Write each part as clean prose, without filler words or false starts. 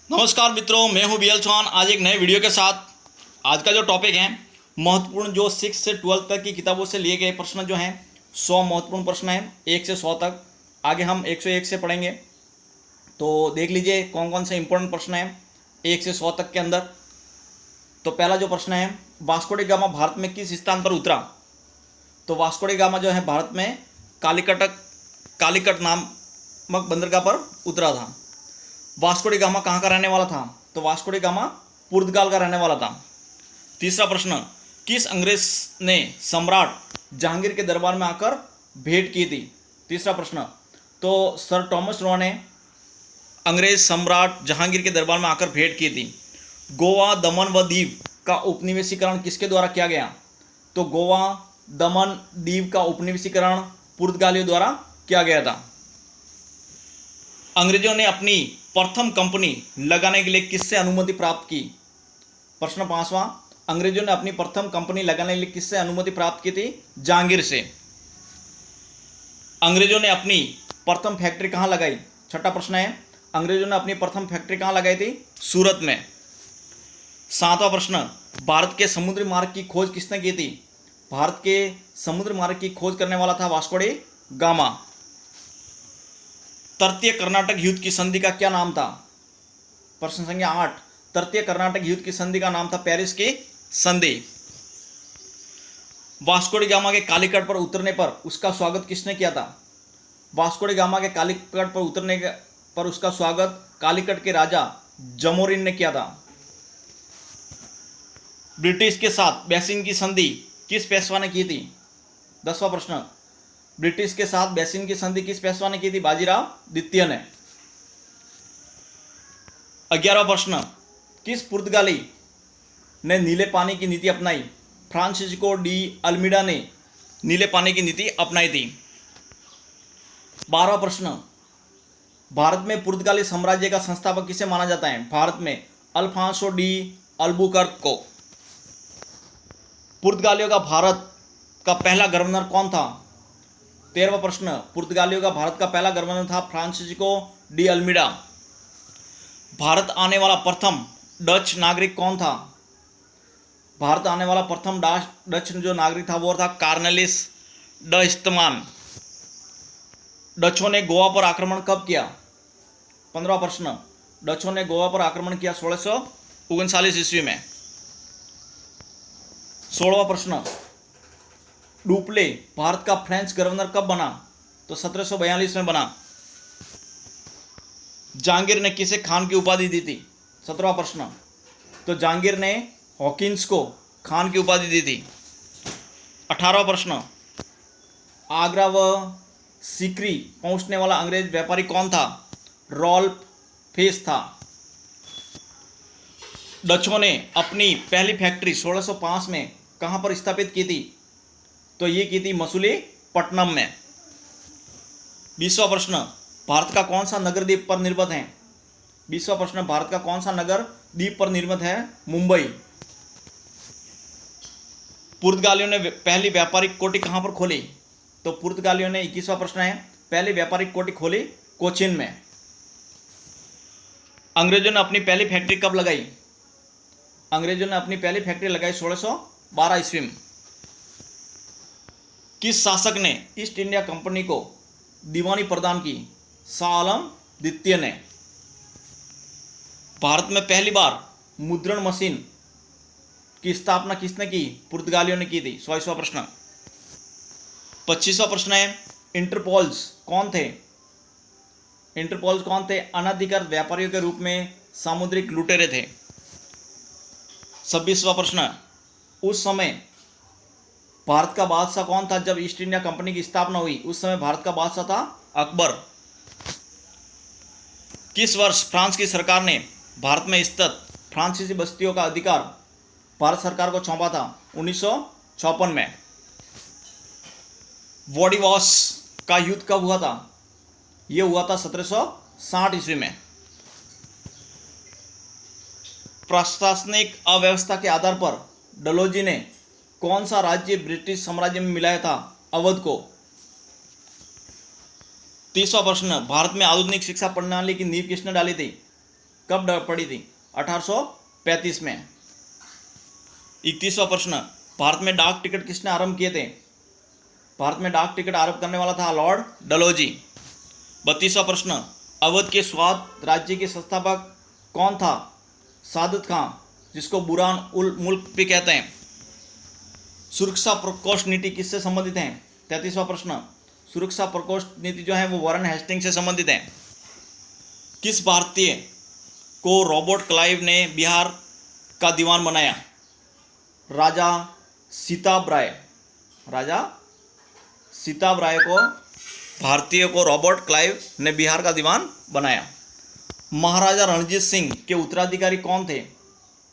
नमस्कार मित्रों, मैं हूं बीएल चौहान। आज एक नए वीडियो के साथ। आज का जो टॉपिक है महत्वपूर्ण, जो 6 से 12 तक की किताबों से लिए गए प्रश्न जो हैं 100 महत्वपूर्ण प्रश्न हैं 1 से 100 तक। आगे हम 101 से पढ़ेंगे, तो देख लीजिए कौन कौन से इंपॉर्टेंट प्रश्न हैं 1 से 100 तक के अंदर। तो पहला जो प्रश्न है, वास्को डी गामा भारत में किस स्थान पर उतरा? तो वास्को डी गामा जो है भारत में कालीकट नामक बंदरगाह पर उतरा था। वास्को डी गामा कहाँ का रहने वाला था? तो वास्को डी गामा पुर्तगाल का रहने वाला था। तीसरा प्रश्न, किस अंग्रेज ने सम्राट जहांगीर के दरबार में आकर भेंट की थी? तीसरा प्रश्न, तो सर थॉमस रॉ ने अंग्रेज सम्राट जहांगीर के दरबार में आकर भेंट की थी। गोवा, दमन व दीव का उपनिवेशीकरण किसके द्वारा किया गया? तो गोवा, दमन, दीव का उपनिवेशीकरण पुर्तगालियों द्वारा किया गया था। अंग्रेजों ने अपनी प्रथम कंपनी लगाने के लिए किससे अनुमति प्राप्त की? प्रश्न 5वां, अंग्रेजों ने अपनी प्रथम कंपनी लगाने के लिए किससे अनुमति प्राप्त की थी? जहांगीर से। अंग्रेजों ने अपनी प्रथम फैक्ट्री कहाँ लगाई? छठा प्रश्न है, अंग्रेजों ने अपनी प्रथम फैक्ट्री कहाँ लगाई थी? सूरत में। 7वां प्रश्न, भारत के समुद्री मार्ग की खोज किसने की थी? भारत के समुद्री मार्ग की खोज करने वाला था वास्को डी गामा। तृतीय कर्नाटक युद्ध की संधि का क्या नाम था? प्रश्न संख्या 8, तृतीय कर्नाटक युद्ध की संधि का नाम था पेरिस की संधि। वास्को डी गामा के कालीकट पर उतरने पर उसका स्वागत किसने किया था? वास्को डी गामा के कालीकट पर उतरने पर उसका स्वागत कालीकट के राजा जमोरिन ने किया था। ब्रिटिश के साथ बैसिन की संधि किस पेशवा ने की थी? 10वां प्रश्न, ब्रिटिश के साथ बैसिन की संधि किस पेशवा ने की थी? बाजीराव द्वितीय ने। 11वां प्रश्न, किस पुर्तगाली ने नीले पानी की नीति अपनाई? फ्रांसिस्को डी अल्मीडा ने नीले पानी की नीति अपनाई थी। 12वां प्रश्न, भारत में पुर्तगाली साम्राज्य का संस्थापक किसे माना जाता है? भारत में अल्फांसो डी अल्बुकर्क को। पुर्तगालियों का भारत का पहला गवर्नर कौन था? 13वां प्रश्न, पुर्तगालियों का भारत का पहला गवर्नर था फ्रांसिस्को डी अल्मीडा। भारत आने वाला प्रथम डच नागरिक कौन था? भारत आने वाला प्रथम डच जो नागरिक था वो था कार्नेलिस ड इस्तमान। डचों ने गोवा पर आक्रमण कब किया? 15वां प्रश्न, डचों ने गोवा पर आक्रमण किया 1639 ईस्वी में। 16वां प्रश्न, डुप्ले भारत का फ्रेंच गवर्नर कब बना? तो 1742 में बना। जहांगीर ने किसे खान की उपाधि दी थी? 17वां प्रश्न, तो जहांगीर ने हॉकिंस को खान की उपाधि दी थी। 18वां प्रश्न, आगरा व सीकरी पहुंचने वाला अंग्रेज व्यापारी कौन था? रॉल्फ फेस था। डचों ने अपनी पहली फैक्ट्री 1605 में कहां पर स्थापित की थी? तो ये की थी मसूलीपट्टनम में। 20वां प्रश्न, भारत का कौन सा नगर द्वीप पर निर्मित है? 20वां प्रश्न, भारत का कौन सा नगर द्वीप पर निर्मित है? मुंबई। पुर्तगालियों ने पहली व्यापारिक कोठी कहां पर खोली? तो पुर्तगालियों ने 21वां प्रश्न है, पहली व्यापारिक कोठी खोली कोचिन में। अंग्रेजों ने अपनी पहली फैक्ट्री कब लगाई? अंग्रेजों ने अपनी पहली फैक्ट्री लगाई 1612 ईस्वी में। किस शासक ने ईस्ट इंडिया कंपनी को दीवानी प्रदान की? शाह आलम द्वितीय ने। भारत में पहली बार मुद्रण मशीन की स्थापना किसने की? पुर्तगालियों ने की थी। 24वां प्रश्न। 25वां प्रश्न है, इंटरपोल्स कौन थे? इंटरपोल्स कौन थे? अनधिकृत व्यापारियों के रूप में सामुद्रिक लुटेरे थे। 26वां प्रश्न, उस समय भारत का बादशाह कौन था जब ईस्ट इंडिया कंपनी की स्थापना हुई? उस समय भारत का बादशाह था अकबर। किस वर्ष फ्रांस की सरकार ने भारत में स्थित फ्रांसीसी बस्तियों का अधिकार भारत सरकार को सौंपा था? 1956 में। वोडिवॉस का युद्ध कब हुआ था? यह हुआ था 1760 ईस्वी में। प्रशासनिक अव्यवस्था के आधार पर डलहौजी ने कौन सा राज्य ब्रिटिश साम्राज्य में मिलाया था? अवध को। 30वां प्रश्न, भारत में आधुनिक शिक्षा प्रणाली की नींव किसने डाली थी? कब पड़ी थी? 1835 में। 31वां प्रश्न, भारत में डाक टिकट किसने आरंभ किए थे? भारत में डाक टिकट आरंभ करने वाला था लॉर्ड डलहौजी। 32वां प्रश्न, अवध के स्वात राज्य के संस्थापक कौन था? सादत खां, जिसको बुरहान उल मुल्क भी कहते हैं। सुरक्षा प्रकोष्ठ नीति किससे संबंधित है? 33वां प्रश्न, सुरक्षा प्रकोष्ठ नीति जो है वो वॉरेन हेस्टिंग से संबंधित है। किस भारतीय को रॉबर्ट क्लाइव ने बिहार का दीवान बनाया? राजा सीताब राय। राजा सीताब राय को, भारतीय को रॉबर्ट क्लाइव ने बिहार का दीवान बनाया। महाराजा रणजीत सिंह के उत्तराधिकारी कौन थे?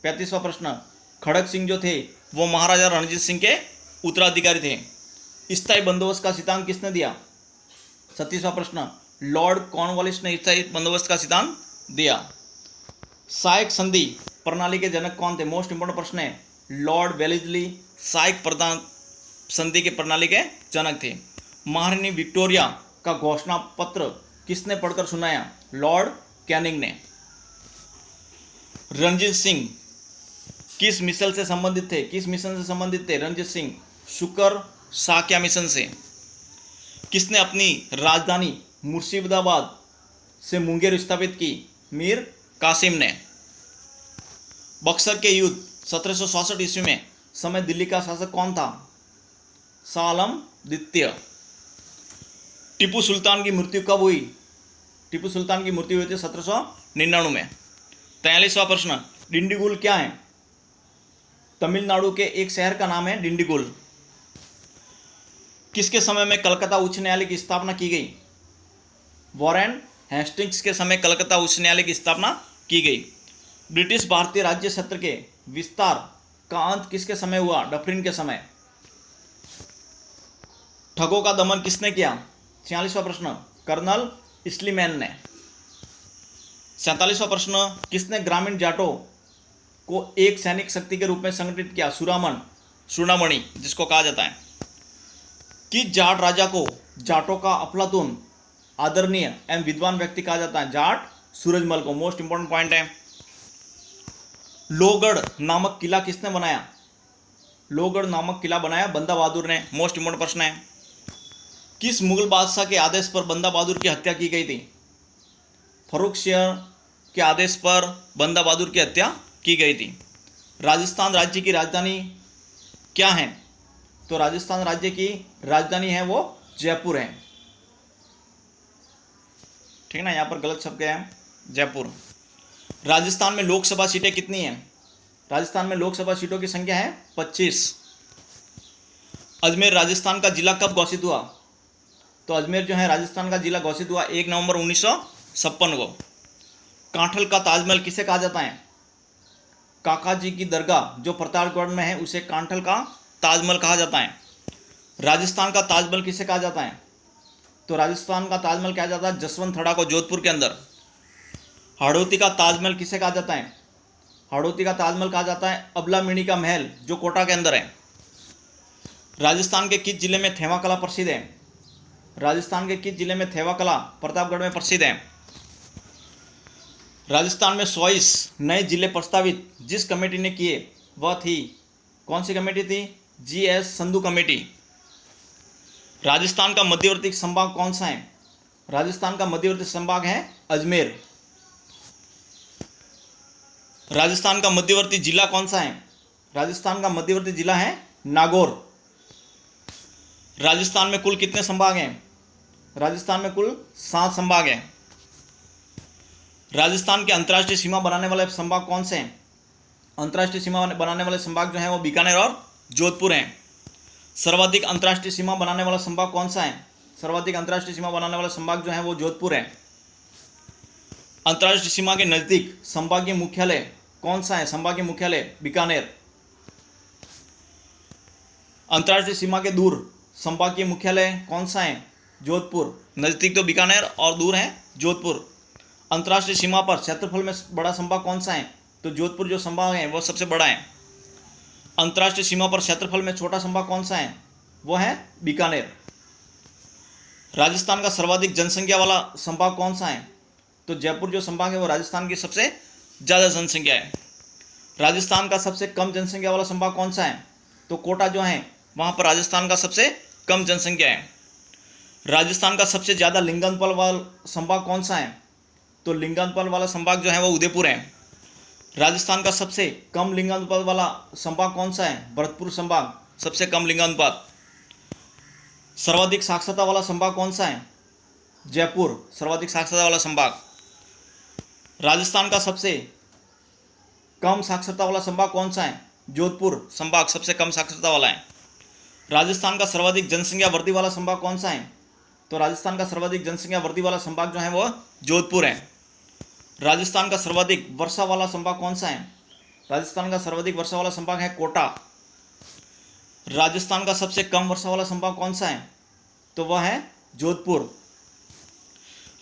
35वां प्रश्न, खड़क सिंह जो थे वो महाराजा रणजीत सिंह के उत्तराधिकारी थे। स्थायी बंदोबस्त का सिद्धांत किसने दिया? 37वां प्रश्न, लॉर्ड कॉर्नवालिस ने स्थायी बंदोबस्त का सिद्धांत दिया। सहायक संधि प्रणाली के जनक कौन थे? मोस्ट इंपोर्टेंट प्रश्न है। लॉर्ड वेलेस्ली सहायक प्रधान संधि के प्रणाली के जनक थे। महारानी विक्टोरिया का घोषणा पत्र किसने पढ़कर सुनाया? लॉर्ड कैनिंग ने। रणजीत सिंह किस मिशन से संबंधित थे? किस मिशन से संबंधित थे रणजीत सिंह? शुक्र साक्या मिशन से। किसने अपनी राजधानी मुर्शिदाबाद से मुंगेर स्थापित की? मीर कासिम ने। बक्सर के युद्ध 1766 ईस्वी में समय दिल्ली का शासक कौन था? शाह आलम द्वितीय। टीपू सुल्तान की मृत्यु कब हुई? टीपू सुल्तान की मृत्यु हुई थी 1799 में। 43वां प्रश्न, डिंडीगुल क्या है? तमिलनाडु के एक शहर का नाम है डिंडीगुल। किसके समय में कलकत्ता उच्च न्यायालय की स्थापना की गई? वॉरेन हेस्टिंग्स के समय कलकत्ता उच्च न्यायालय की स्थापना की गई। ब्रिटिश भारतीय राज्य क्षेत्र के विस्तार का अंत किसके समय हुआ? डफरिन के समय। ठगों का दमन किसने किया? 46वां प्रश्न, कर्नल स्लीमैन ने। 47वां प्रश्न, किसने ग्रामीण जाटों को एक सैनिक शक्ति के रूप में संगठित किया? चूड़ामणि जिसको कहा जाता है। किस जाट राजा को जाटों का अफलातून आदरणीय एवं विद्वान व्यक्ति कहा जाता है? जाट सूरजमल को। मोस्ट इंपोर्टेंट पॉइंट है। लोहगढ़ नामक किला किसने बनाया? लोहगढ़ नामक किला बनाया बंदा बहादुर ने। मोस्ट इंपोर्टेंट प्रश्न है। किस मुगल बादशाह के आदेश पर बंदा बहादुर की हत्या की गई थी? फर्रुख शेर के आदेश पर बंदा बहादुर की हत्या की गई थी। राजस्थान राज्य की राजधानी क्या है? तो राजस्थान राज्य की राजधानी है वो जयपुर है। ठीक है ना, यहाँ पर गलत शब्द है जयपुर। राजस्थान में लोकसभा सीटें कितनी हैं? राजस्थान में लोकसभा सीटों की संख्या है 25। अजमेर राजस्थान का जिला कब घोषित हुआ? तो अजमेर जो है राजस्थान का जिला घोषित हुआ 1 नवंबर 1956 को। कांठल का ताजमहल किसे कहा जाता है? काका जी की दरगाह जो प्रतापगढ़ में है उसे कांठल का ताजमहल कहा जाता है। राजस्थान का ताजमहल किसे कहा जाता है? तो राजस्थान का ताजमहल कहा जाता है जसवंत थड़ा को, जोधपुर के अंदर। हाड़ौती का ताजमहल किसे कहा जाता है? हाड़ौती का ताजमहल कहा जाता है अबलामिनी का महल जो कोटा के अंदर है। राजस्थान के किस जिले में थेवा कला प्रसिद्ध है? राजस्थान के किस जिले में थेवा कला प्रतापगढ़ में प्रसिद्ध है। राजस्थान में 24 नए जिले प्रस्तावित जिस कमेटी ने किए वह थी, कौन सी कमेटी थी? GS Sandhu committee. राजस्थान का मध्यवर्ती संभाग कौन सा है? राजस्थान का मध्यवर्ती संभाग है अजमेर। राजस्थान का मध्यवर्ती जिला कौन सा है? राजस्थान का मध्यवर्ती जिला है नागौर। राजस्थान में कुल कितने संभाग हैं? राजस्थान में कुल 7 संभाग हैं। राजस्थान के अंतर्राष्ट्रीय सीमा बनाने वाले संभाग कौन से हैं? अंतर्राष्ट्रीय सीमा बनाने वाले संभाग जो हैं वो बीकानेर और जोधपुर हैं। सर्वाधिक अंतर्राष्ट्रीय सीमा बनाने वाला संभाग कौन सा है? सर्वाधिक अंतर्राष्ट्रीय सीमा बनाने वाला संभाग जो है वो जोधपुर है। अंतर्राष्ट्रीय सीमा के नजदीक संभागीय मुख्यालय कौन सा है? संभागीय मुख्यालय बीकानेर। अंतर्राष्ट्रीय सीमा के दूर संभागीय मुख्यालय कौन सा है? जोधपुर। नजदीक तो बीकानेर और दूर है जोधपुर। अंतर्राष्ट्रीय सीमा पर क्षेत्रफल में बड़ा संभाग कौन सा है? तो जोधपुर जो संभाग है वो सबसे बड़ा है। अंतर्राष्ट्रीय सीमा पर क्षेत्रफल में छोटा संभाग कौन सा है? वो है बीकानेर। राजस्थान का सर्वाधिक जनसंख्या वाला संभाग कौन सा है? तो जयपुर जो संभाग है वो राजस्थान की सबसे ज़्यादा जनसंख्या है। राजस्थान का सबसे कम जनसंख्या वाला संभाग कौन सा है? तो कोटा जो है वहाँ पर राजस्थान का सबसे कम जनसंख्या है। राजस्थान का सबसे ज़्यादा लिंगानुपात वाला संभाग कौन सा है? तो लिंगानुपात वाला संभाग जो है वो उदयपुर है। राजस्थान का सबसे कम लिंगानुपात वाला संभाग कौन सा है? भरतपुर संभाग, सबसे कम लिंगानुपात। सर्वाधिक साक्षरता वाला संभाग कौन सा है? जयपुर, सर्वाधिक साक्षरता वाला संभाग। राजस्थान का सबसे कम साक्षरता वाला संभाग कौन सा है? जोधपुर संभाग, सबसे कम साक्षरता वाला है। राजस्थान का सर्वाधिक जनसंख्या वृद्धि वाला संभाग कौन सा है? तो राजस्थान का सर्वाधिक जनसंख्या वृद्धि वाला संभाग जो है वो जोधपुर है। राजस्थान का सर्वाधिक वर्षा वाला संभाग कौन सा है? राजस्थान का सर्वाधिक वर्षा वाला संभाग है कोटा। राजस्थान का सबसे कम वर्षा वाला संभाग कौन सा है? तो वह है जोधपुर।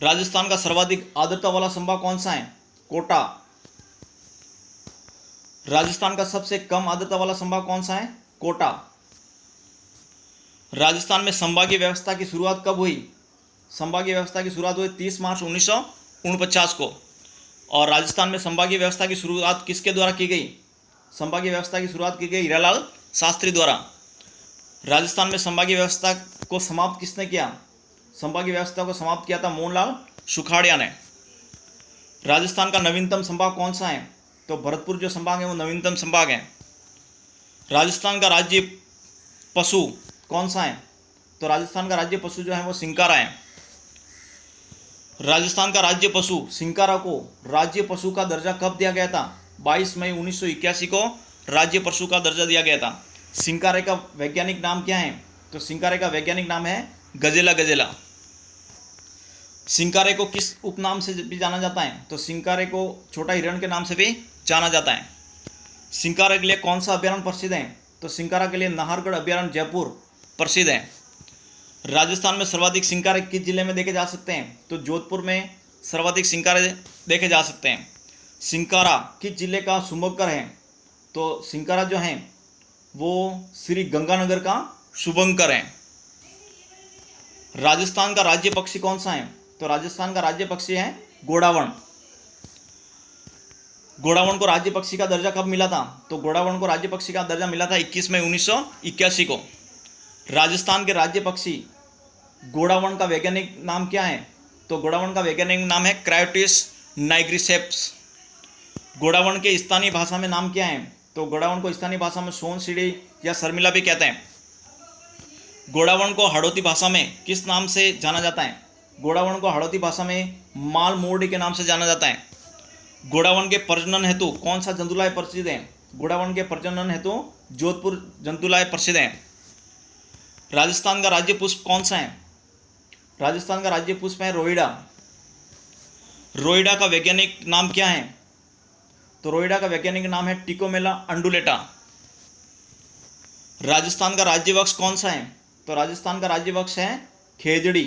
राजस्थान का सर्वाधिक आर्द्रता वाला संभाग कौन सा है? कोटा। राजस्थान का सबसे कम आर्द्रता वाला संभाग कौन सा है? कोटा। राजस्थान में संभागीय व्यवस्था की शुरुआत कब हुई? संभागीय व्यवस्था की शुरुआत हुई 30 मार्च 1949 को। और राजस्थान में संभागीय व्यवस्था की शुरुआत किसके द्वारा की गई? संभागीय व्यवस्था की शुरुआत की गई हीरालाल शास्त्री द्वारा। राजस्थान में संभागीय व्यवस्था को समाप्त किसने किया? संभागीय व्यवस्था को समाप्त किया था मोहनलाल सुखाड़िया ने। राजस्थान का नवीनतम संभाग कौन सा है? तो भरतपुर जो संभाग है वो नवीनतम संभाग है। राजस्थान का राज्य पशु कौन सा है? तो राजस्थान का राज्य पशु जो है वो सिंकारा है। राजस्थान का राज्य पशु सिंकारा को राज्य पशु का दर्जा कब दिया गया था? 22 मई 1981 को राज्य पशु का दर्जा दिया गया था। सिंकारे का वैज्ञानिक नाम क्या है? तो सिंकारे का वैज्ञानिक नाम है गजेला गजेला। सिंकारे को किस उपनाम से भी जाना जाता है? तो सिंकारे को छोटा हिरण के नाम से भी जाना जाता है। सिंकारा के लिए कौन सा अभयारण्य प्रसिद्ध है? तो सिंकारा के लिए नाहरगढ़ अभयारण्य जयपुर प्रसिद्ध है। राजस्थान में सर्वाधिक सिंकारे किस जिले में देखे जा सकते हैं? तो जोधपुर में सर्वाधिक सिंकारे देखे जा सकते हैं। सिंकारा किस जिले का शुभंकर है? तो सिंकारा जो है वो श्री गंगानगर का शुभंकर है। राजस्थान का राज्य पक्षी कौन सा है? तो राजस्थान का राज्य पक्षी है घोड़ावण। घोड़ावण को राज्य पक्षी का दर्जा कब मिला था? तो घोड़ावण को राज्य पक्षी का दर्जा मिला था 21 मई 1981 को। राजस्थान के राज्य पक्षी घोड़ावण का वैज्ञानिक नाम क्या है? तो घोड़ावण का वैज्ञानिक नाम है क्रायोटिस नाइग्रिसेप्स। घोड़ावण के स्थानीय भाषा में नाम क्या है? तो घोड़ावण को स्थानीय भाषा में सोन सीढ़ी या शर्मिला भी कहते हैं। घोड़ावण को हाड़ौती भाषा में किस नाम से जाना जाता है? घोड़ावण को हाड़ौती भाषा में माल मोरडी के नाम से जाना जाता है। घोड़ावण के प्रजनन हेतु कौन सा जंतुलय प्रसिद्ध है? घोड़ावण के प्रजनन हेतु जोधपुर जंतुलय प्रसिद्ध है। राजस्थान का राज्य पुष्प कौन सा है? राजस्थान का राज्य पुष्प है रोइडा। रोइडा का वैज्ञानिक नाम क्या है? तो रोइडा का वैज्ञानिक नाम है टिकोमेला अंडुलेटा। राजस्थान का राज्य वृक्ष कौन सा है? तो राजस्थान का राज्य वृक्ष है खेजड़ी।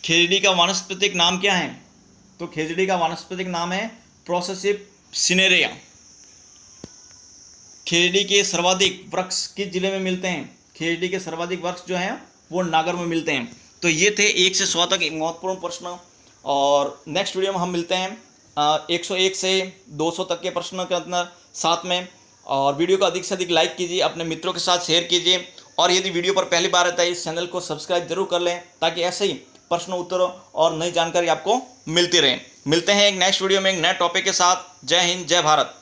खेजड़ी का वानस्पतिक नाम क्या है? तो खेजड़ी का वानस्पतिक नाम है प्रोसेसिव सिनेरिया। खेजड़ी के सर्वाधिक वृक्ष किस जिले में मिलते हैं? खेजड़ी के सर्वाधिक वृक्ष जो हैं वो नागर में मिलते हैं। तो ये थे 1 से 100 तक महत्वपूर्ण प्रश्न, और नेक्स्ट वीडियो में हम मिलते हैं 101 से 200 तक के प्रश्नों के अंदर साथ में। और वीडियो को अधिक से अधिक लाइक कीजिए, अपने मित्रों के साथ शेयर कीजिए, और यदि वीडियो पर पहली बार आता है इस चैनल को सब्सक्राइब जरूर कर लें, ताकि ऐसे ही प्रश्न उत्तर और नई जानकारी आपको मिलती रहे। मिलते हैं एक नेक्स्ट वीडियो में एक नए टॉपिक के साथ। जय हिंद, जय भारत।